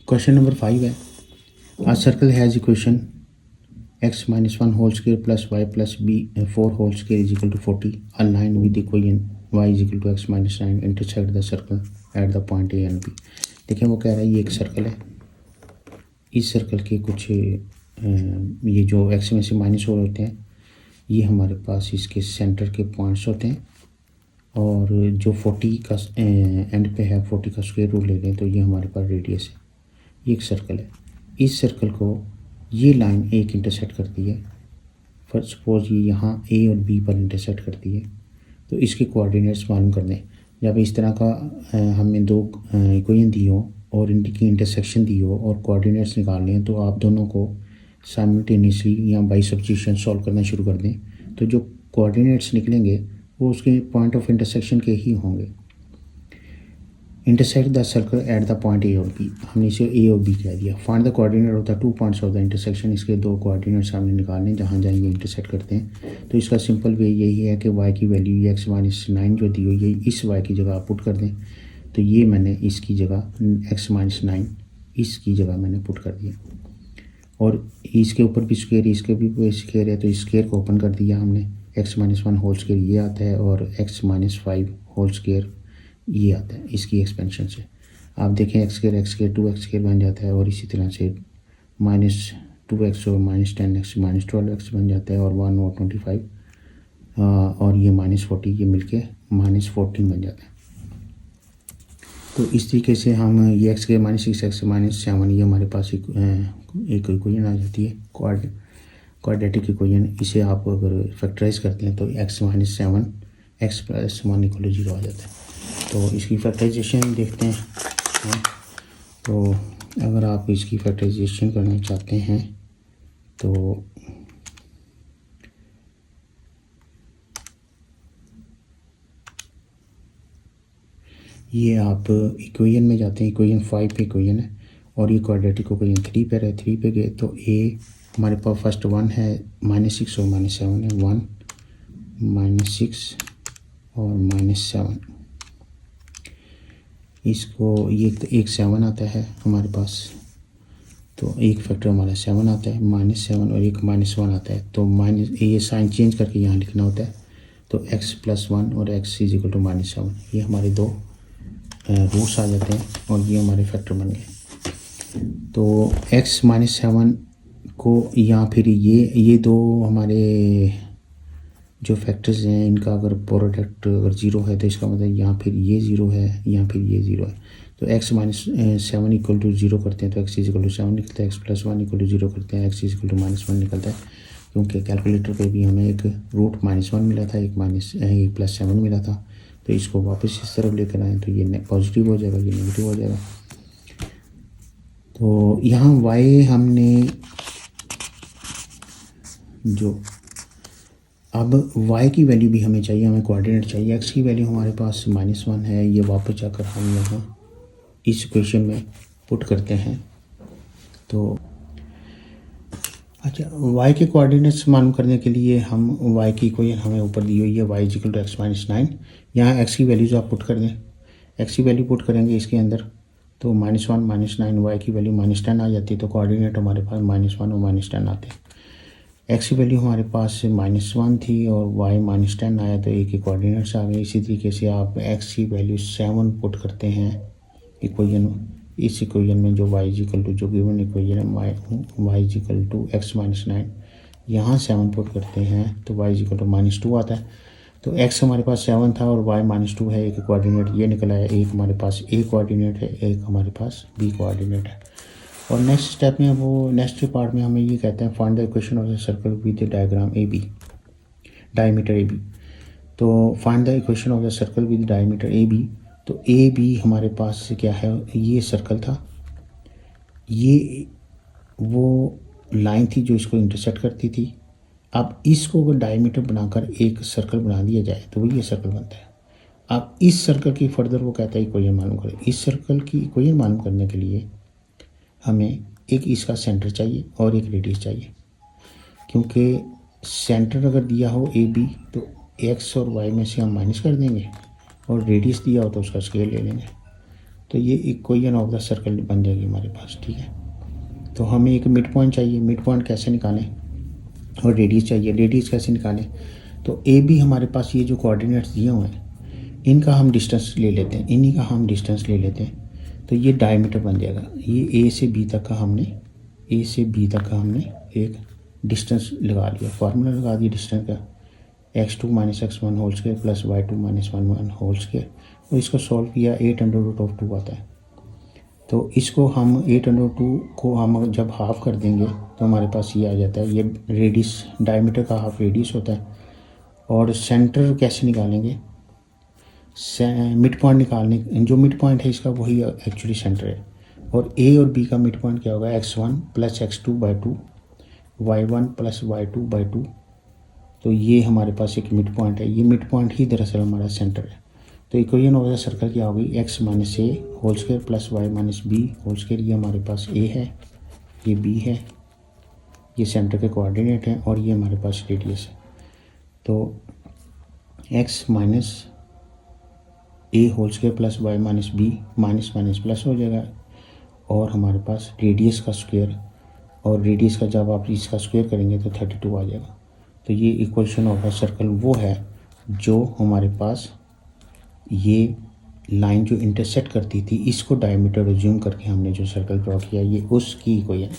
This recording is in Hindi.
क्वेश्चन नंबर 5 है, a circle has equation x minus 1 whole square plus y plus b 4 whole square is equal to 40. A line with equation y is equal to x minus 9 intersect the circle at the point a and b. देखें वो कह रहा है ये एक सर्कल है, इस सर्कल के कुछ ये जो x में से माइनस हो होते हैं ये हमारे पास इसके सेंटर के पॉइंट्स होते हैं, और जो 40 का एंड पे है 40 का स्क्वायर रूट ले लें तो ये हमारे पास रेडियस है। ये एक सर्कल है, इस सर्कल को ये लाइन एक इंटरसेक्ट करती है। फर्स्ट सपोज ये यहाँ ए और बी पर इंटरसेक्ट करती है, तो इसके कोऑर्डिनेट्स मालूम कर दें। जब इस तरह का हमें दो इक्वेशन दी हो और इनकी इंटरसेक्शन दी हो और कोऑर्डिनेट्स निकालने हैं, तो आप दोनों को साइमल्टेनियसली या बाई सब्स्टिट्यूशन सॉल्व करना शुरू कर दें। तो जो कोऑर्डिनेट्स निकलेंगे वो उसके पॉइंट ऑफ इंटरसेक्शन के ही होंगे। Intersect the circle at the point A और बी, हमने इसे ए और बी कह दिया। Find the coordinate of the 2 points of the intersection, इसके दो कोऑर्डिनेट्स हमने निकालने जहाँ जहाँ ये इंटरसेक्ट करते हैं। तो इसका सिंपल वे यही है कि y की वैल्यू ये x माइनस 9 जो दी हुई है इस y की जगह आप पुट कर दें। तो ये मैंने इसकी जगह x माइनस 9 इसकी जगह मैंने पुट कर दिया, और इसके ऊपर भी स्क्वायर इसके भी स्क्वायर है तो इस स्क्वायर को ओपन कर दिया हमने। x माइनस 1 होल स्क्वायर ये आता है और x माइनस 5 होल स्क्वायर ये आता है इसकी एक्सपेंशन से। आप देखें एक्स स्क्वायर 2x स्क्वायर बन जाता है, और इसी तरह से -2x और -10x -12x बन जाता है, और 1 और 25 और ये -40 ये मिलके -14 बन जाता है। तो इस तरीके से हम ये एक्स स्क्वायर -6x -7 ये हमारे पास एक इक्वेशन आ जाती है क्वाड्रेटिक इक्वेशन। इसे आप अगर फैक्टराइज करते हैं तो x minus 7 x plus 1 equal 0 आ जाता है। तो इसकी फैक्टराइजेशन देखते हैं। तो अगर आप इसकी फैक्टराइजेशन करना चाहते हैं तो ये आप इक्वेशन में जाते हैं, इक्वेशन 5 पे इक्वेशन है और ये क्वाड्रेटिक इक्वेशन 3 पे है। 3 पे गए तो ए हमारे पास फर्स्ट 1 है -6 और -7 है, 1 -6 और -7। इसको ये एक 7 आता है हमारे पास, तो एक फैक्टर हमारा 7 आता है, -7 और एक -1 आता है। तो माइनस ये साइन चेंज करके यहाँ लिखना होता है। तो x प्लस 1 और x इज इक्वल टू -7 ये हमारे दो रूट्स आ जाते हैं और ये हमारे फैक्टर बन गए। तो x -7 को यहाँ फिर ये दो हमारे जो फैक्टर्स हैं इनका अगर प्रोडक्ट अगर 0 है तो इसका मतलब यहाँ फिर ये 0 है, यहाँ फिर ये 0 है। तो x -7 इक्वल टू 0 करते हैं तो x इज इक्वल टू 7 निकलता है, x प्लस 1 इक्वल टू 0 करते हैं x इज इक्वल टू -1 निकलता है। क्योंकि कैलकुलेटर पे भी हमें एक रूट -1 मिला था, एक +7 मिला था। तो इसको वापस इस तरफ लेकर आए तो ये पॉजिटिव हो जाएगा, ये नेगेटिव हो जाएगा। तो यहाँ y हमने जो अब y की वैल्यू भी हमें चाहिए, हमें कोऑर्डिनेट चाहिए। x की वैल्यू हमारे पास -1 है, ये वापस जाकर हम यहाँ इस इक्वेशन में पुट करते हैं। तो अच्छा, y के कोऑर्डिनेट्स मालूम करने के लिए हम y की इक्वेशन हमें ऊपर दी हुई है y is equal to x minus 9। यहाँ x की वैल्यूज़ आप पुट कर दें, x की वैल्यू पुट करेंगे इसके अंदर तो -1 -9 y की वैल्यू -10 आ जाती है। तो कोऑर्डिनेट हमारे पास -1 और -10 आते हैं। x की वैल्यू हमारे पास -1 थी और y -10 आया तो एक कोऑर्डिनेट्स आ गए। इसी तरीके से आप x की वैल्यू 7 पुट करते हैं इक्वेशन, इस इक्वेशन में जो y इक्वल टू जो गिवन इक्वेशन है y equal to x minus 9, यहाँ 7 पुट करते हैं तो y इक्वल टू -2 आता है। तो x हमारे पास 7 था और y -2 है, एक कोऑर्डिनेट ये निकला है। एक हमारे पास a कोऑर्डिनेट है, एक हमारे पास b कोऑर्डिनेट है। और नेक्स्ट स्टेप में वो नेक्स्ट पार्ट में हमें ये कहते हैं find the equation of the circle with the diagram A B, diameter A B. तो find the equation of the circle with diameter A B. तो ए बी हमारे पास क्या है, ये सर्कल था, ये वो लाइन थी जो इसको इंटरसेक्ट करती थी। अब इसको अगर डायमीटर बनाकर एक सर्कल बना दिया जाए तो वो ये सर्कल बनता है। अब इस सर्कल की फर्दर वो कहता है इक्वेशन मालूम करें। इस सर्कल की इक्वेशन मालूम करने के लिए हमें एक इसका सेंटर चाहिए और एक रेडियस चाहिए। क्योंकि सेंटर अगर दिया हो ए बी तो एक्स और वाई में से हम माइनस कर देंगे, और रेडियस दिया हो तो उसका स्केल ले लेंगे। तो ये इक्वेशन ऑफ द सर्कल बन जाएगी हमारे पास, ठीक है। तो हमें एक मिड पॉइंट चाहिए, मिड पॉइंट कैसे निकालें, और रेडियस चाहिए, रेडियस कैसे निकालें। तो ए बी हमारे पास ये जो कोऑर्डिनेट्स दिए हुए हैं इनका हम डिस्टेंस ले लेते हैं, इन्हीं का हम डिस्टेंस ले लेते हैं। तो ये डायमीटर बन जाएगा, ये ए से बी तक का हमने एक डिस्टेंस लगा लिया, फार्मूला लगा दिया डिस्टेंस का, x2 - x1 whole square plus y2 - 1 whole square. और इसको सॉल्व किया 8√2 आता है। तो इसको हम 8√2 को हम जब हाफ कर देंगे तो हमारे पास ये आ जाता है, ये रेडियस, डायमीटर का हाफ रेडियस होता है। और सेंटर कैसे निकालेंगे, मिड पॉइंट निकालने, जो मिड पॉइंट है इसका वही एक्चुअली सेंटर है। और ए और बी का मिड पॉइंट क्या होगा, x1 + x2/2, y1 + y2/2। तो ये हमारे पास एक मिड पॉइंट है, ये मिड पॉइंट ही दरअसल हमारा सेंटर है। तो इक्वेशन ऑफ द सर्कल क्या होगी, x - a whole square plus y - b whole square. ये हमारे पास a है, ये b है, ये सेंटर के कोऑर्डिनेट हैं, और ये हमारे पास रेडियस है। तो x - a whole square plus y - b minus minus plus हो जाएगा, और हमारे पास रेडियस का स्क्वायर, और रेडियस का जब आप इसका स्क्वायर करेंगे तो 32 आ जाएगा। तो ये इक्वेशन ऑफ द सर्कल वो है जो हमारे पास ये लाइन जो इंटरसेक्ट करती थी, इसको डायमीटर एज्यूम करके हमने जो सर्कल ड्रॉ किया, ये उसकी इक्वेशन